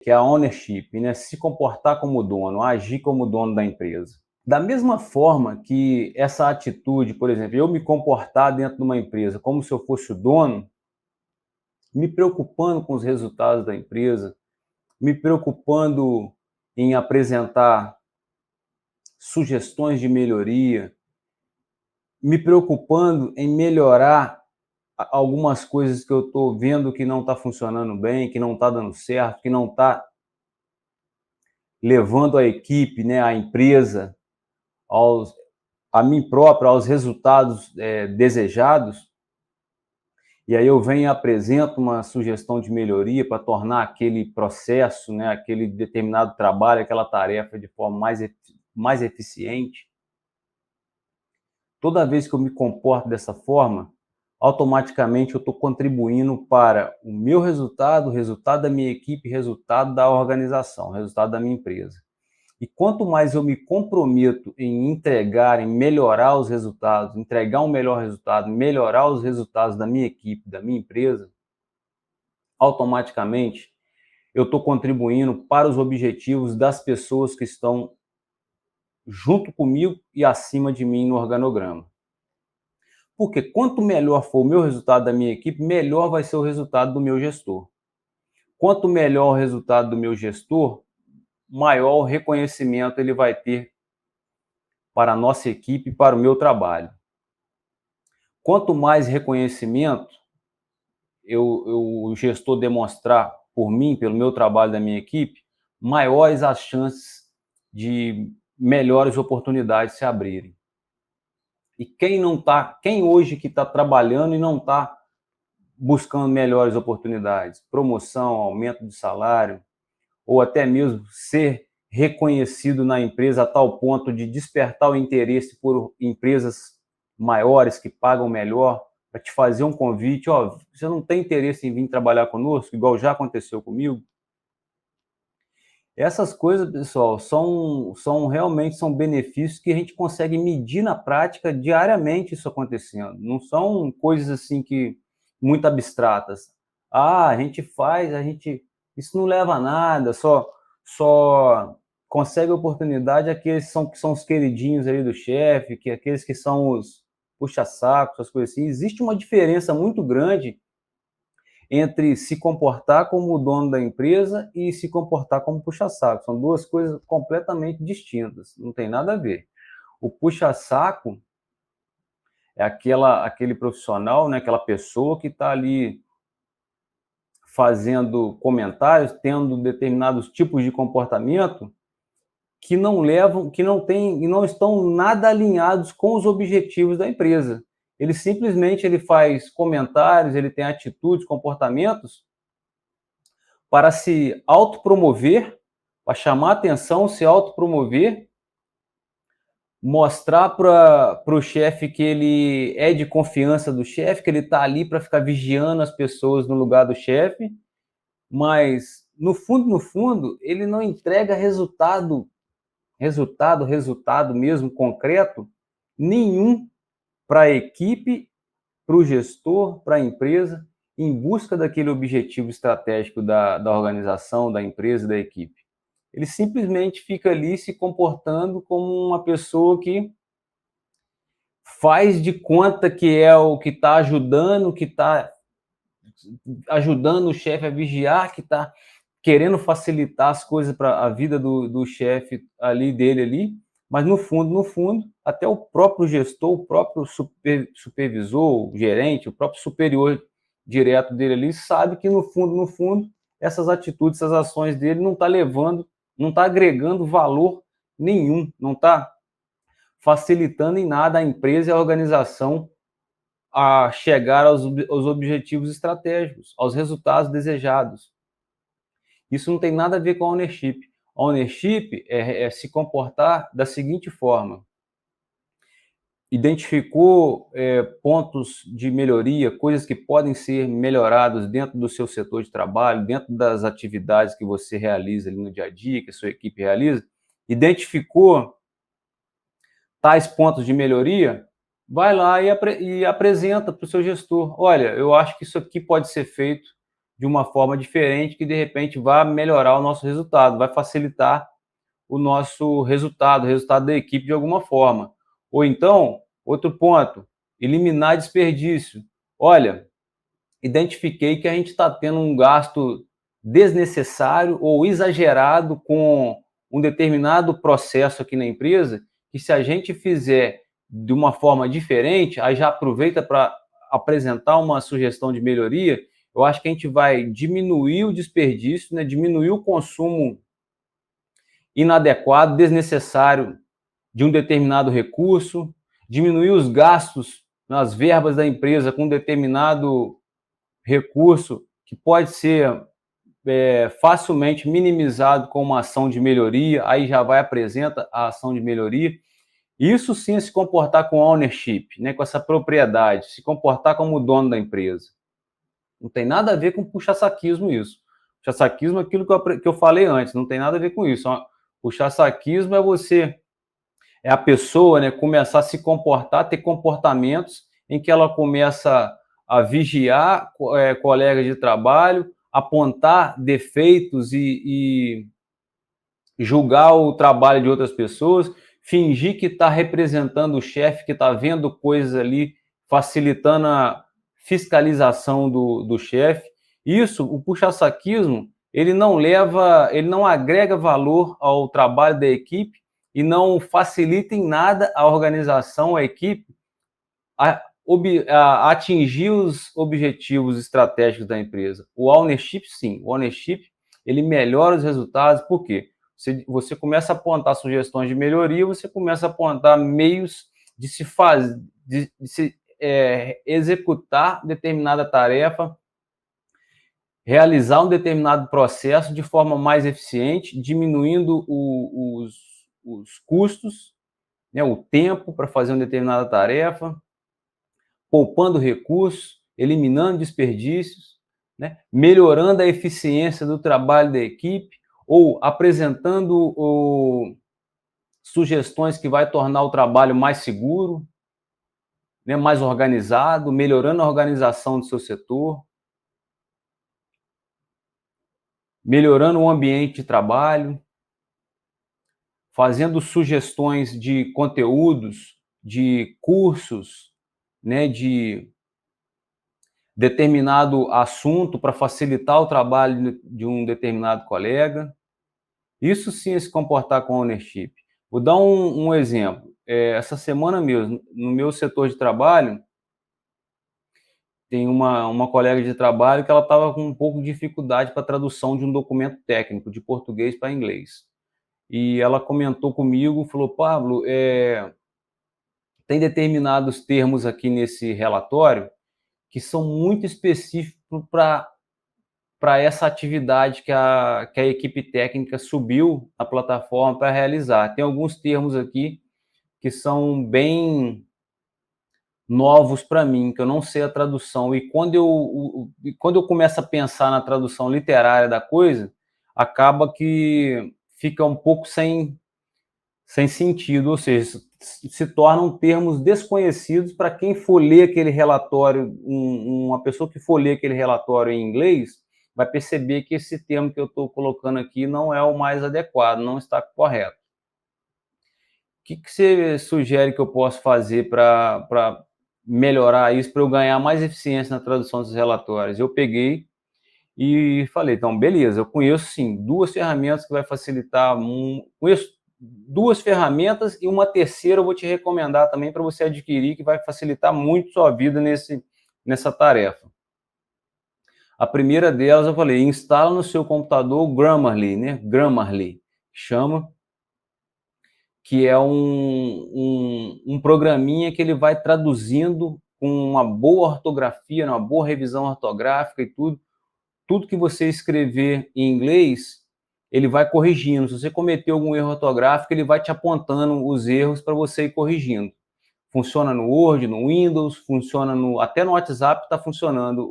que é a ownership, né? Se comportar como dono, agir como dono da empresa. Da mesma forma que essa atitude, por exemplo, eu me comportar dentro de uma empresa como se eu fosse o dono, me preocupando com os resultados da empresa, me preocupando em apresentar sugestões de melhoria, me preocupando em melhorar algumas coisas que eu estou vendo que não está funcionando bem, que não está dando certo, que não está levando a equipe, né, a empresa, a mim próprio, aos resultados desejados. E aí eu venho e apresento uma sugestão de melhoria para tornar aquele processo, né, aquele determinado trabalho, aquela tarefa de forma mais eficiente. Toda vez que eu me comporto dessa forma, automaticamente eu estou contribuindo para o meu resultado, o resultado da minha equipe, o resultado da organização, o resultado da minha empresa. E quanto mais eu me comprometo em entregar, em melhorar os resultados, entregar um melhor resultado, melhorar os resultados da minha equipe, da minha empresa, automaticamente eu estou contribuindo para os objetivos das pessoas que estão junto comigo e acima de mim no organograma. Porque quanto melhor for o meu resultado da minha equipe, melhor vai ser o resultado do meu gestor. Quanto melhor o resultado do meu gestor, maior o reconhecimento ele vai ter para a nossa equipe, para o meu trabalho. Quanto mais reconhecimento o gestor demonstrar por mim, pelo meu trabalho da minha equipe, maiores as chances de melhores oportunidades se abrirem. E quem hoje que está trabalhando e não está buscando melhores oportunidades, promoção, aumento de salário, ou até mesmo ser reconhecido na empresa a tal ponto de despertar o interesse por empresas maiores que pagam melhor, para te fazer um convite, ó, você não tem interesse em vir trabalhar conosco, igual já aconteceu comigo? Essas coisas, pessoal, realmente são benefícios que a gente consegue medir na prática diariamente isso acontecendo. Não são coisas assim que muito abstratas. Ah, a gente faz, isso não leva a nada, só consegue oportunidade aqueles que são os queridinhos aí do chefe, que aqueles que são os puxa-sacos, as coisas assim. Existe uma diferença muito grande entre se comportar como o dono da empresa e se comportar como puxa-saco. São duas coisas completamente distintas, não tem nada a ver. O puxa-saco é aquele profissional, né, aquela pessoa que está ali fazendo comentários, tendo determinados tipos de comportamento que não levam, que não tem e não estão nada alinhados com os objetivos da empresa. Ele faz comentários, ele tem atitudes, comportamentos para se autopromover, para chamar atenção, se autopromover, mostrar para o chefe que ele é de confiança do chefe, que ele está ali para ficar vigiando as pessoas no lugar do chefe, mas no fundo, ele não entrega resultado mesmo concreto nenhum para a equipe, para o gestor, para a empresa, em busca daquele objetivo estratégico da organização, da empresa, da equipe. Ele simplesmente fica ali se comportando como uma pessoa que faz de conta que é o que está ajudando, o chefe a vigiar, que está querendo facilitar as coisas para a vida do chefe dele ali, mas no fundo, até o próprio gestor, o próprio supervisor, o gerente, o próprio superior direto dele ali, sabe que no fundo, essas atitudes, essas ações dele não está levando, não está agregando valor nenhum, não está facilitando em nada a empresa e a organização a chegar aos objetivos estratégicos, aos resultados desejados. Isso não tem nada a ver com a ownership. A ownership é se comportar da seguinte forma: identificou pontos de melhoria, coisas que podem ser melhoradas dentro do seu setor de trabalho, dentro das atividades que você realiza ali no dia a dia, que a sua equipe realiza, identificou tais pontos de melhoria, vai lá e apresenta para o seu gestor. Olha, eu acho que isso aqui pode ser feito de uma forma diferente que, de repente, vai melhorar o nosso resultado, vai facilitar o nosso resultado, o resultado da equipe de alguma forma. Ou então, outro ponto, eliminar desperdício. Olha, identifiquei que a gente está tendo um gasto desnecessário ou exagerado com um determinado processo aqui na empresa, que se a gente fizer de uma forma diferente, aí já aproveita para apresentar uma sugestão de melhoria, eu acho que a gente vai diminuir o desperdício, né, diminuir o consumo inadequado, desnecessário de um determinado recurso, diminuir os gastos nas verbas da empresa com um determinado recurso que pode ser facilmente minimizado com uma ação de melhoria, aí já vai apresenta a ação de melhoria. Isso sim é se comportar com ownership, né, com essa propriedade, se comportar como o dono da empresa. Não tem nada a ver com puxa-saquismo isso. Puxa-saquismo é aquilo que eu falei antes, não tem nada a ver com isso. Puxa-saquismo é a pessoa, né, começar a se comportar, ter comportamentos em que ela começa a vigiar colegas de trabalho, apontar defeitos e julgar o trabalho de outras pessoas, fingir que está representando o chefe, que está vendo coisas ali, facilitando a fiscalização do chefe. Isso, o puxa-saquismo, ele não agrega valor ao trabalho da equipe e não facilita em nada a organização, a equipe, a atingir os objetivos estratégicos da empresa. O ownership, sim. O ownership, ele melhora os resultados. Por quê? Você começa a apontar sugestões de melhoria, você começa a apontar meios de se fazer, de se executar determinada tarefa, realizar um determinado processo de forma mais eficiente, diminuindo os custos, né, o tempo para fazer uma determinada tarefa, poupando recursos, eliminando desperdícios, né, melhorando a eficiência do trabalho da equipe ou apresentando sugestões que vai tornar o trabalho mais seguro, né, mais organizado, melhorando a organização do seu setor, melhorando o ambiente de trabalho, fazendo sugestões de conteúdos, de cursos, né, de determinado assunto para facilitar o trabalho de um determinado colega. Isso sim é se comportar com ownership. Vou dar um exemplo. Essa semana mesmo, no meu setor de trabalho, tem uma colega de trabalho que ela estava com um pouco de dificuldade para a tradução de um documento técnico, de português para inglês. E ela comentou comigo, falou, Pablo, tem determinados termos aqui nesse relatório que são muito específicos para essa atividade que a equipe técnica subiu na plataforma para realizar. Tem alguns termos aqui que são bem novos para mim, que eu não sei a tradução. E quando eu começo a pensar na tradução literária da coisa, acaba que fica um pouco sem sentido, ou seja, se tornam termos desconhecidos para quem for ler aquele relatório, uma pessoa que for ler aquele relatório em inglês, vai perceber que esse termo que eu estou colocando aqui não é o mais adequado, não está correto. O que você sugere que eu possa fazer para melhorar isso, para eu ganhar mais eficiência na tradução dos relatórios? Eu peguei e falei, então, beleza, eu conheço sim 2 ferramentas que vai facilitar, conheço 2 ferramentas e uma terceira eu vou te recomendar também para você adquirir, que vai facilitar muito sua vida nessa tarefa. A primeira delas eu falei, instala no seu computador o Grammarly, né? Grammarly, chama, que é um programinha que ele vai traduzindo com uma boa ortografia, uma boa revisão ortográfica e tudo que você escrever em inglês, ele vai corrigindo. Se você cometeu algum erro ortográfico, ele vai te apontando os erros para você ir corrigindo. Funciona no Word, no Windows, funciona até no WhatsApp está funcionando.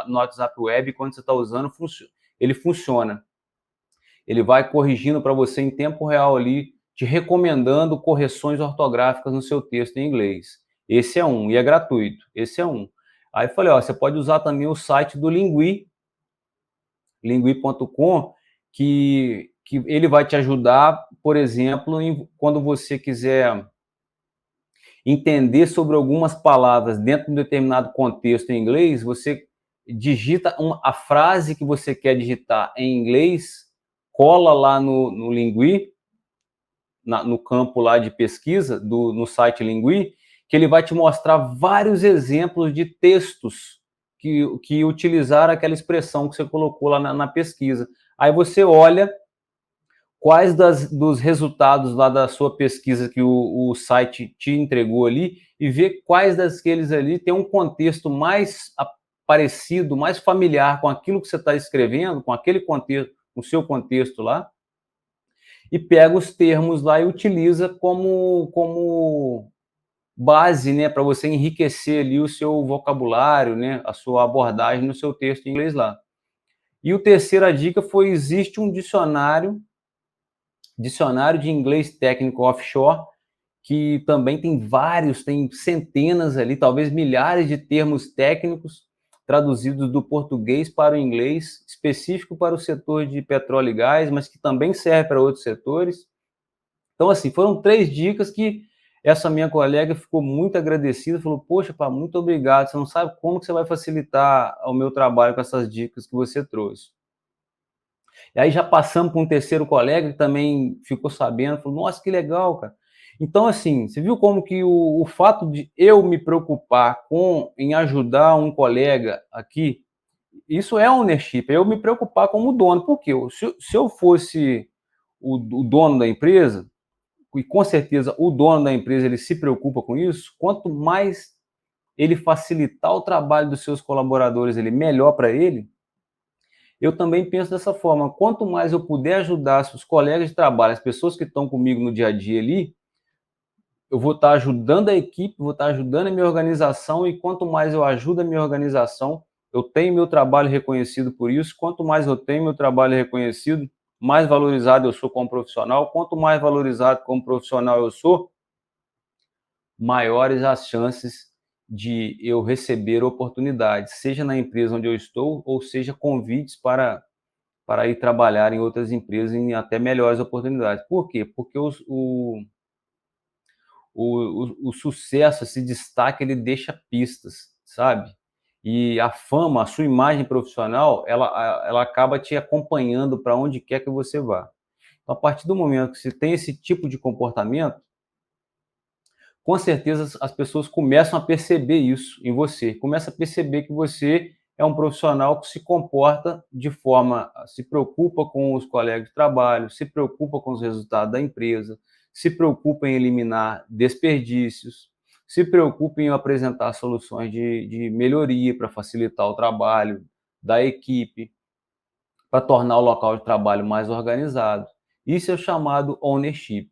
No WhatsApp Web, quando você está usando, ele funciona. Ele vai corrigindo para você em tempo real ali, te recomendando correções ortográficas no seu texto em inglês. Esse é um, e é gratuito. Esse é um. Aí eu falei, ó, você pode usar também o site do Lingui, lingui.com, que ele vai te ajudar, por exemplo, quando você quiser entender sobre algumas palavras dentro de um determinado contexto em inglês, você digita a frase que você quer digitar em inglês, cola lá no Lingui, no campo lá de pesquisa, no site Lingui, que ele vai te mostrar vários exemplos de textos que utilizaram aquela expressão que você colocou lá na pesquisa. Aí você olha quais dos resultados lá da sua pesquisa que o site te entregou ali e ver quais daqueles ali tem um contexto mais parecido, mais familiar com aquilo que você está escrevendo, com aquele contexto, com o seu contexto lá, e pega os termos lá e utiliza como base, né, para você enriquecer ali o seu vocabulário, né, a sua abordagem no seu texto em inglês lá. E a terceira dica foi: existe um dicionário de inglês técnico offshore, que também tem centenas ali, talvez milhares de termos técnicos traduzidos do português para o inglês, específico para o setor de petróleo e gás, mas que também serve para outros setores. Então, assim, foram 3 dicas que essa minha colega ficou muito agradecida, falou: "Poxa, pá, muito obrigado, você não sabe como que você vai facilitar o meu trabalho com essas dicas que você trouxe". E aí já passamos para um terceiro colega que também ficou sabendo, falou: "Nossa, que legal, cara". Então, assim, você viu como que o fato de eu me preocupar em ajudar um colega aqui, isso é ownership, é eu me preocupar como dono, porque se eu fosse o dono da empresa, e com certeza o dono da empresa ele se preocupa com isso, quanto mais ele facilitar o trabalho dos seus colaboradores, ele melhor para ele. Eu também penso dessa forma: quanto mais eu puder ajudar os colegas de trabalho, as pessoas que estão comigo no dia a dia ali, eu vou estar ajudando a equipe, vou estar ajudando a minha organização, e quanto mais eu ajudo a minha organização, eu tenho meu trabalho reconhecido por isso. Quanto mais eu tenho meu trabalho reconhecido, mais valorizado eu sou como profissional. Quanto mais valorizado como profissional eu sou, maiores as chances de eu receber oportunidades, seja na empresa onde eu estou, ou seja, convites para ir trabalhar em outras empresas em até melhores oportunidades. Por quê? Porque o sucesso, esse destaque, ele deixa pistas, sabe? E a fama, a sua imagem profissional, ela acaba te acompanhando para onde quer que você vá. Então, a partir do momento que você tem esse tipo de comportamento, com certeza as pessoas começam a perceber isso em você, começa a perceber que você é um profissional que se comporta de forma, se preocupa com os colegas de trabalho, se preocupa com os resultados da empresa, se preocupa em eliminar desperdícios, se preocupa em apresentar soluções de melhoria para facilitar o trabalho da equipe, para tornar o local de trabalho mais organizado. Isso é o chamado ownership.